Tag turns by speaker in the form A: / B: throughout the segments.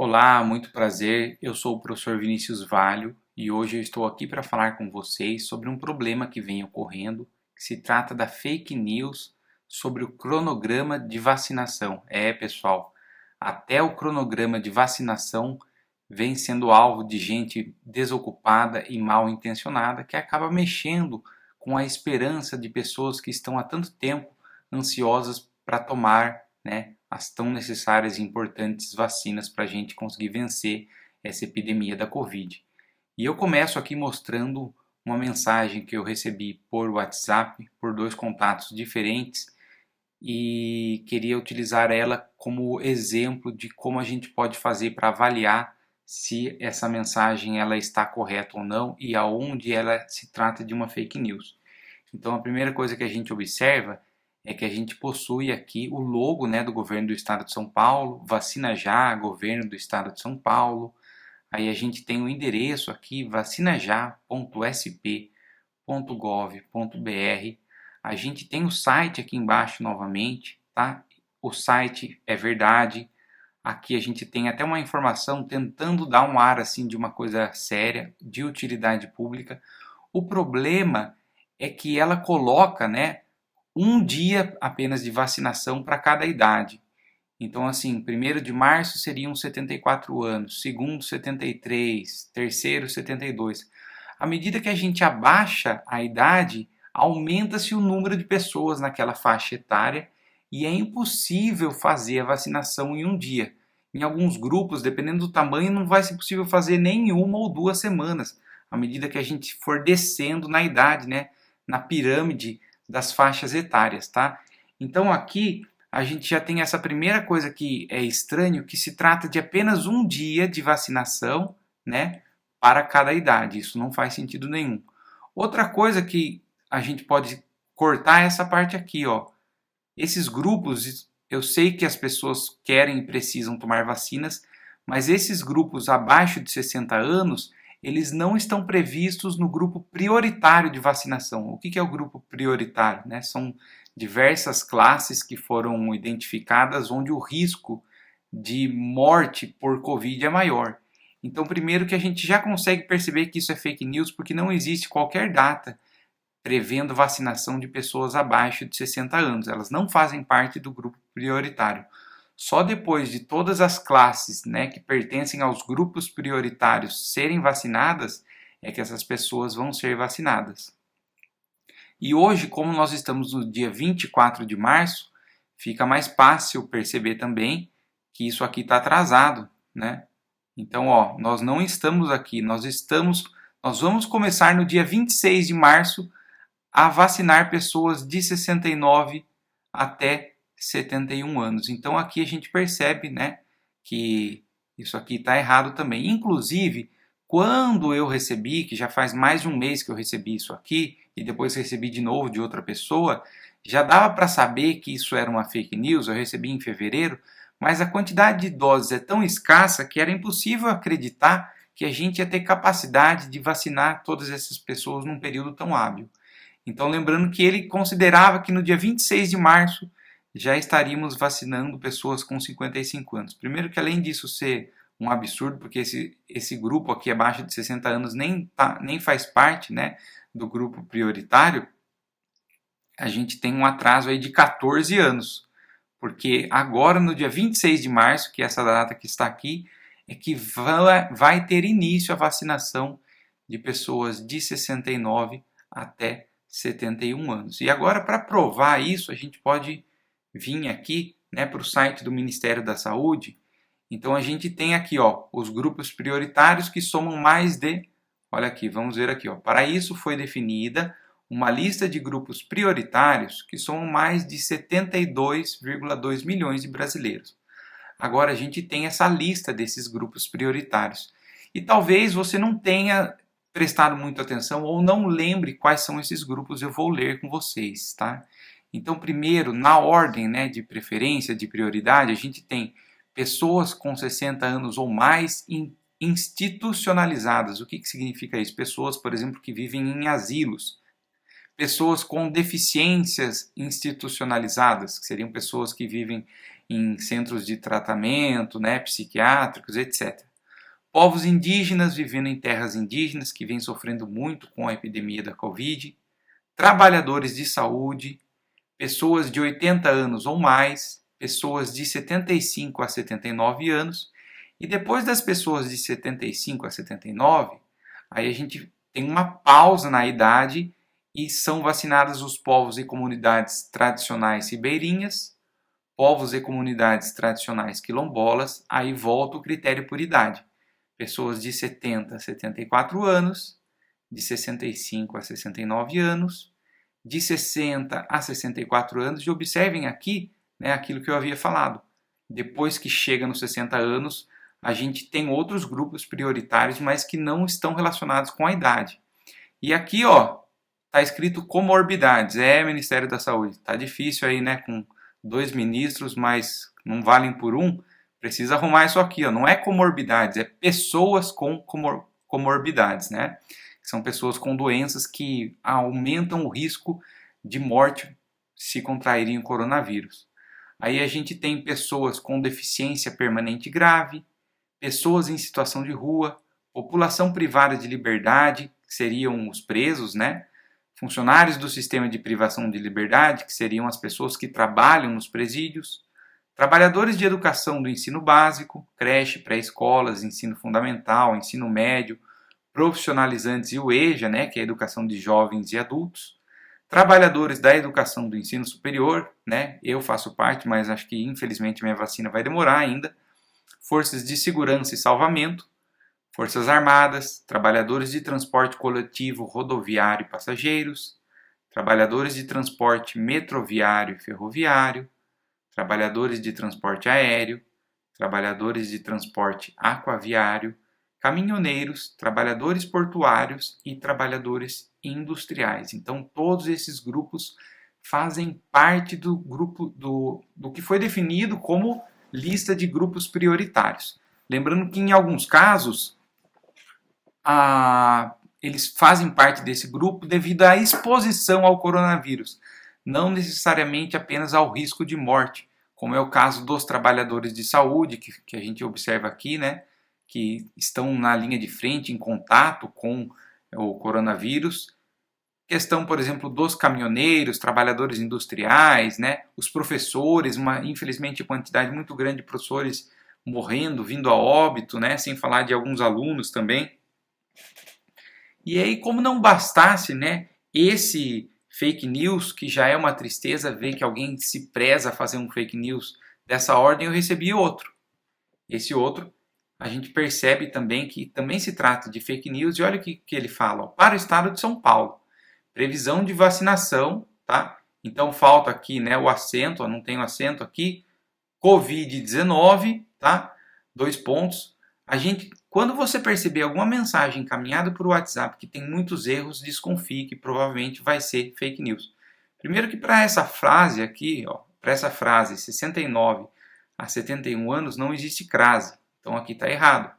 A: Olá, muito prazer. Eu sou o professor Vinícius Valho e hoje eu estou aqui para falar com vocês sobre um problema que vem ocorrendo, que se trata da fake news sobre o cronograma de vacinação. Pessoal, até o cronograma de vacinação vem sendo alvo de gente desocupada e mal intencionada que acaba mexendo com a esperança de pessoas que estão há tanto tempo ansiosas para tomar, as tão necessárias e importantes vacinas para a gente conseguir vencer essa epidemia da Covid. E eu começo aqui mostrando uma mensagem que eu recebi por WhatsApp, por dois contatos diferentes, e queria utilizar ela como exemplo de como a gente pode fazer para avaliar se essa mensagem ela está correta ou não e aonde ela se trata de uma fake news. Então, a primeira coisa que a gente observa é que a gente possui aqui o logo, do governo do estado de São Paulo, Vacina Já, governo do estado de São Paulo. Aí a gente tem o endereço aqui, vacinajá.sp.gov.br. A gente tem o site aqui embaixo novamente, tá? O site é verdade. Aqui a gente tem até uma informação tentando dar um ar assim de uma coisa séria, de utilidade pública. O problema é que ela coloca, um dia apenas de vacinação para cada idade. Então, assim, 1º de março seriam 74 anos, segundo 73, terceiro 72. À medida que a gente abaixa a idade, aumenta-se o número de pessoas naquela faixa etária e é impossível fazer a vacinação em um dia. Em alguns grupos, dependendo do tamanho, não vai ser possível fazer nem 1 ou 2 semanas, à medida que a gente for descendo na idade, na pirâmide das faixas etárias, tá? Então aqui a gente já tem essa primeira coisa que é estranho, que se trata de apenas um dia de vacinação, para cada idade. Isso não faz sentido nenhum. Outra coisa que a gente pode cortar é essa parte aqui, ó. Esses grupos, eu sei que as pessoas querem e precisam tomar vacinas, mas esses grupos abaixo de 60 anos, eles não estão previstos no grupo prioritário de vacinação. O que é o grupo prioritário? São diversas classes que foram identificadas onde o risco de morte por Covid é maior. Então, primeiro que a gente já consegue perceber que isso é fake news, porque não existe qualquer data prevendo vacinação de pessoas abaixo de 60 anos. Elas não fazem parte do grupo prioritário. Só depois de todas as classes, que pertencem aos grupos prioritários serem vacinadas, é que essas pessoas vão ser vacinadas. E hoje, como nós estamos no dia 24 de março, fica mais fácil perceber também que isso aqui está atrasado, Então, nós não estamos aqui, nós vamos começar no dia 26 de março a vacinar pessoas de 69 até 71 anos. Então aqui a gente percebe, que isso aqui está errado também. Inclusive, quando eu recebi, que já faz mais de um mês que eu recebi isso aqui, e depois recebi de novo de outra pessoa, já dava para saber que isso era uma fake news, eu recebi em fevereiro, mas a quantidade de doses é tão escassa que era impossível acreditar que a gente ia ter capacidade de vacinar todas essas pessoas num período tão hábil. Então, lembrando que ele considerava que no dia 26 de março já estaríamos vacinando pessoas com 55 anos. Primeiro que além disso ser um absurdo, porque esse grupo aqui abaixo de 60 anos nem faz parte, do grupo prioritário, a gente tem um atraso aí de 14 anos. Porque agora, no dia 26 de março, que é essa data que está aqui, é que vai ter início a vacinação de pessoas de 69 até 71 anos. E agora, para provar isso, a gente pode vir aqui, para o site do Ministério da Saúde. Então, a gente tem aqui, os grupos prioritários que somam mais de... Olha aqui, vamos ver aqui. Para isso foi definida uma lista de grupos prioritários que somam mais de 72,2 milhões de brasileiros. Agora, a gente tem essa lista desses grupos prioritários. E talvez você não tenha prestado muita atenção ou não lembre quais são esses grupos, eu vou ler com vocês, tá? Então, primeiro, na ordem, de preferência, de prioridade, a gente tem pessoas com 60 anos ou mais institucionalizadas. O que significa isso? Pessoas, por exemplo, que vivem em asilos. Pessoas com deficiências institucionalizadas, que seriam pessoas que vivem em centros de tratamento, né, psiquiátricos, etc. Povos indígenas vivendo em terras indígenas que vêm sofrendo muito com a epidemia da Covid, trabalhadores de saúde, pessoas de 80 anos ou mais, pessoas de 75 a 79 anos, e depois das pessoas de 75 a 79, aí a gente tem uma pausa na idade e são vacinados os povos e comunidades tradicionais ribeirinhas, povos e comunidades tradicionais quilombolas, aí volta o critério por idade. Pessoas de 70 a 74 anos, de 65 a 69 anos, de 60 a 64 anos, e observem aqui, né, aquilo que eu havia falado. Depois que chega nos 60 anos, a gente tem outros grupos prioritários, mas que não estão relacionados com a idade. E aqui, ó, tá escrito comorbidades, Ministério da Saúde. Tá difícil aí, né, com 2 ministros, mas não valem por um. Precisa arrumar isso aqui, ó. Não é comorbidades, é pessoas com comorbidades, né? São pessoas com doenças que aumentam o risco de morte se contraírem o coronavírus. Aí a gente tem pessoas com deficiência permanente grave, pessoas em situação de rua, população privada de liberdade, que seriam os presos, né? Funcionários do sistema de privação de liberdade, que seriam as pessoas que trabalham nos presídios, trabalhadores de educação do ensino básico, creche, pré-escolas, ensino fundamental, ensino médio, profissionalizantes e o EJA, né, que é a educação de jovens e adultos, trabalhadores da educação do ensino superior, né, eu faço parte, mas acho que infelizmente minha vacina vai demorar ainda, forças de segurança e salvamento, forças armadas, trabalhadores de transporte coletivo, rodoviário e passageiros, trabalhadores de transporte metroviário e ferroviário, trabalhadores de transporte aéreo, trabalhadores de transporte aquaviário, caminhoneiros, trabalhadores portuários e trabalhadores industriais. Então, todos esses grupos fazem parte do grupo do que foi definido como lista de grupos prioritários. Lembrando que, em alguns casos, eles fazem parte desse grupo devido à exposição ao coronavírus, não necessariamente apenas ao risco de morte, como é o caso dos trabalhadores de saúde, que a gente observa aqui, né, que estão na linha de frente, em contato com o coronavírus. Questão, por exemplo, dos caminhoneiros, trabalhadores industriais, né, os professores, infelizmente, quantidade muito grande de professores morrendo, vindo a óbito, né, sem falar de alguns alunos também. E aí, como não bastasse, né, esse fake news, que já é uma tristeza ver que alguém se preza a fazer um fake news dessa ordem, eu recebi outro. Esse outro, a gente percebe também que também se trata de fake news, e olha o que ele fala, ó, para o estado de São Paulo, previsão de vacinação, tá? Então falta aqui, né, o acento, ó, não tem o acento aqui, Covid-19, tá? 2 pontos. Quando você perceber alguma mensagem encaminhada por WhatsApp que tem muitos erros, desconfie que provavelmente vai ser fake news. Primeiro que para essa frase aqui, para essa frase 69 a 71 anos não existe crase. Então aqui está errado.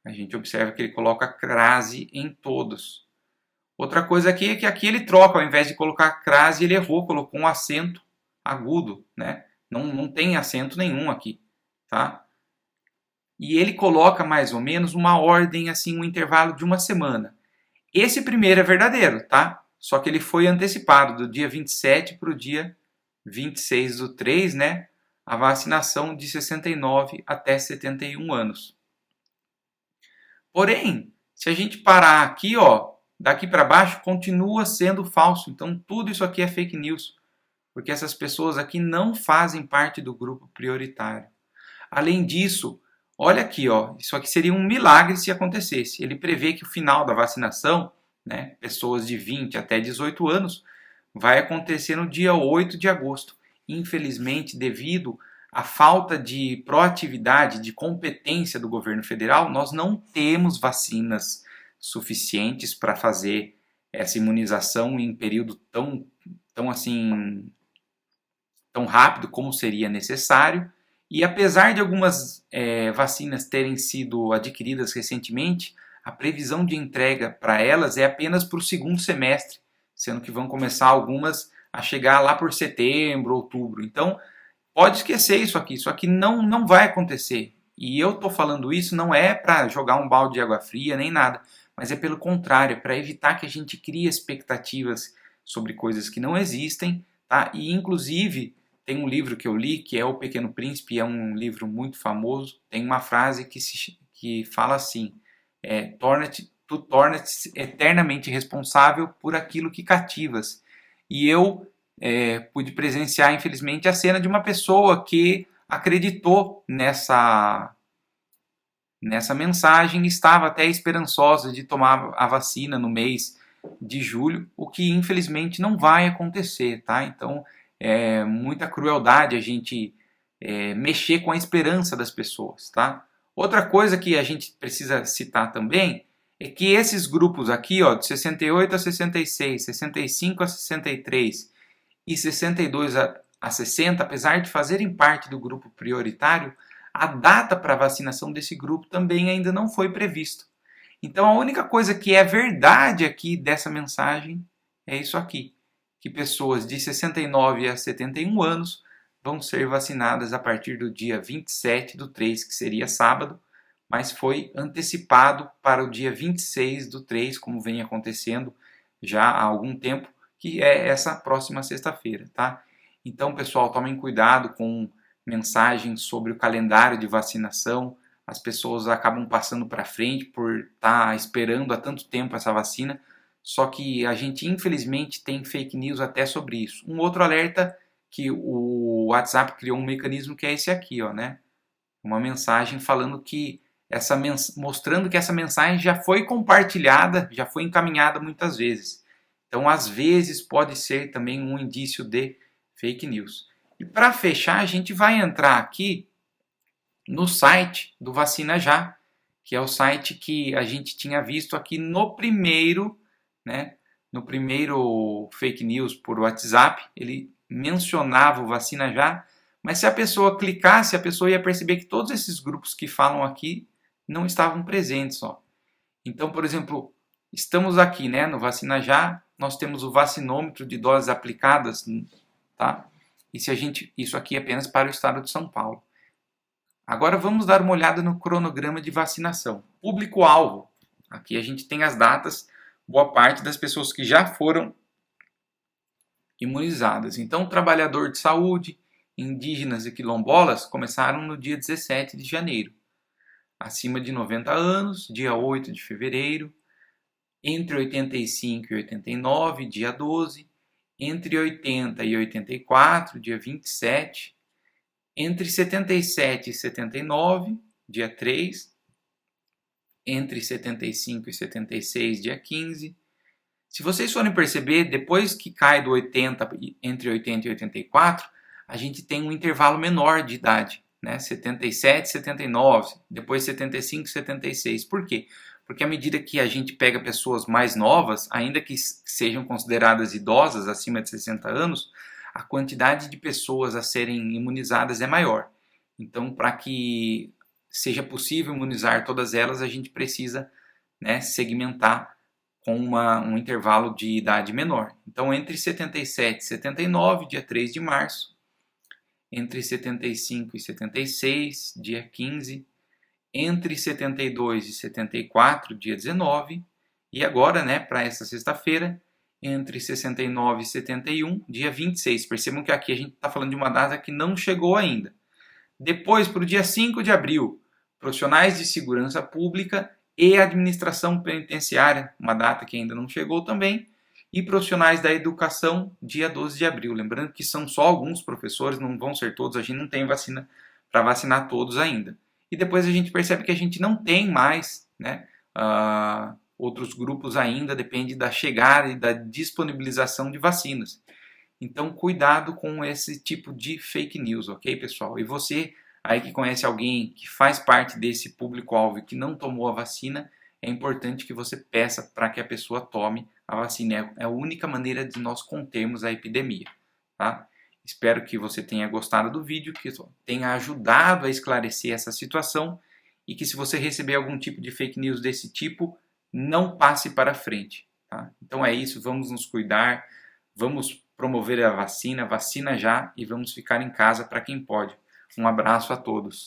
A: A gente observa que ele coloca crase em todos. Outra coisa aqui é que aqui ele troca, ao invés de colocar crase, ele errou, colocou um acento agudo, né? Não tem acento nenhum aqui, tá? E ele coloca mais ou menos uma ordem, assim, um intervalo de uma semana. Esse primeiro é verdadeiro, tá? Só que ele foi antecipado do dia 27 para o dia 26/3, né? A vacinação de 69 até 71 anos. Porém, se a gente parar aqui, daqui para baixo, continua sendo falso. Então, tudo isso aqui é fake news. Porque essas pessoas aqui não fazem parte do grupo prioritário. Além disso, olha aqui, isso aqui seria um milagre se acontecesse. Ele prevê que o final da vacinação, né, pessoas de 20 até 18 anos, vai acontecer no dia 8 de agosto. Infelizmente, devido à falta de proatividade, de competência do governo federal, nós não temos vacinas suficientes para fazer essa imunização em período tão rápido como seria necessário. E apesar de algumas vacinas terem sido adquiridas recentemente, a previsão de entrega para elas é apenas para o segundo semestre, sendo que vão começar algumas a chegar lá por setembro, outubro. Então, pode esquecer isso aqui não vai acontecer. E eu estou falando isso não é para jogar um balde de água fria nem nada, mas é pelo contrário, para evitar que a gente crie expectativas sobre coisas que não existem, tá? E inclusive tem um livro que eu li que é O Pequeno Príncipe, é um livro muito famoso, tem uma frase que fala assim, tu torna-te eternamente responsável por aquilo que cativas. E eu pude presenciar, infelizmente, a cena de uma pessoa que acreditou nessa mensagem e estava até esperançosa de tomar a vacina no mês de julho, o que infelizmente não vai acontecer, tá? Então é muita crueldade a gente mexer com a esperança das pessoas, tá? Outra coisa que a gente precisa citar também é que esses grupos aqui, ó, de 68 a 66, 65 a 63 e 62 a 60, apesar de fazerem parte do grupo prioritário, a data para a vacinação desse grupo também ainda não foi prevista. Então a única coisa que é verdade aqui dessa mensagem é isso aqui, que pessoas de 69 a 71 anos vão ser vacinadas a partir do dia 27/3, que seria sábado, mas foi antecipado para o dia 26/3, como vem acontecendo já há algum tempo, que é essa próxima sexta-feira, tá? Então, pessoal, tomem cuidado com mensagens sobre o calendário de vacinação. As pessoas acabam passando para frente por estar esperando há tanto tempo essa vacina, só que a gente infelizmente tem fake news até sobre isso. Um outro alerta que o WhatsApp criou um mecanismo que é esse aqui, ó, né? Uma mensagem falando que mostrando que essa mensagem já foi compartilhada, já foi encaminhada muitas vezes. Então, às vezes pode ser também um indício de fake news. E para fechar, a gente vai entrar aqui no site do Vacina Já, que é o site que a gente tinha visto aqui no primeiro, né, no primeiro fake news por WhatsApp, ele mencionava o Vacina Já, mas se a pessoa clicasse, a pessoa ia perceber que todos esses grupos que falam aqui não estavam presentes, ó. Então, por exemplo, estamos aqui, né, no Vacina Já, nós temos o vacinômetro de doses aplicadas, tá? E se isso aqui é apenas para o estado de São Paulo. Agora vamos dar uma olhada no cronograma de vacinação. Público-alvo. Aqui a gente tem as datas, boa parte das pessoas que já foram imunizadas. Então, trabalhador de saúde, indígenas e quilombolas começaram no dia 17 de janeiro. Acima de 90 anos, dia 8 de fevereiro. Entre 85 e 89, dia 12. Entre 80 e 84, dia 27. Entre 77 e 79, dia 3. Entre 75 e 76, dia 15. Se vocês forem perceber, depois que cai do 80, entre 80 e 84, a gente tem um intervalo menor de idade, né? 77, 79, depois 75, 76. Por quê? Porque à medida que a gente pega pessoas mais novas, ainda que sejam consideradas idosas, acima de 60 anos, a quantidade de pessoas a serem imunizadas é maior. Então, para que seja possível imunizar todas elas, a gente precisa, né, segmentar com um intervalo de idade menor. Então, entre 77 e 79, dia 3 de março. Entre 75 e 76, dia 15. Entre 72 e 74, dia 19. E agora, né, para essa sexta-feira, entre 69 e 71, dia 26. Percebam que aqui a gente está falando de uma data que não chegou ainda. Depois, para o dia 5 de abril, profissionais de segurança pública e administração penitenciária, uma data que ainda não chegou também, e profissionais da educação, dia 12 de abril. Lembrando que são só alguns professores, não vão ser todos, a gente não tem vacina para vacinar todos ainda. E depois a gente percebe que a gente não tem mais, né, outros grupos ainda, depende da chegada e da disponibilização de vacinas. Então, cuidado com esse tipo de fake news, ok, pessoal? E você aí que conhece alguém que faz parte desse público-alvo e que não tomou a vacina, é importante que você peça para que a pessoa tome a vacina. É a única maneira de nós contermos a epidemia, tá? Espero que você tenha gostado do vídeo, que tenha ajudado a esclarecer essa situação e que se você receber algum tipo de fake news desse tipo, não passe para frente, tá? Então é isso, vamos nos cuidar, vamos promover a vacina, vacina já e vamos ficar em casa para quem pode. Um abraço a todos.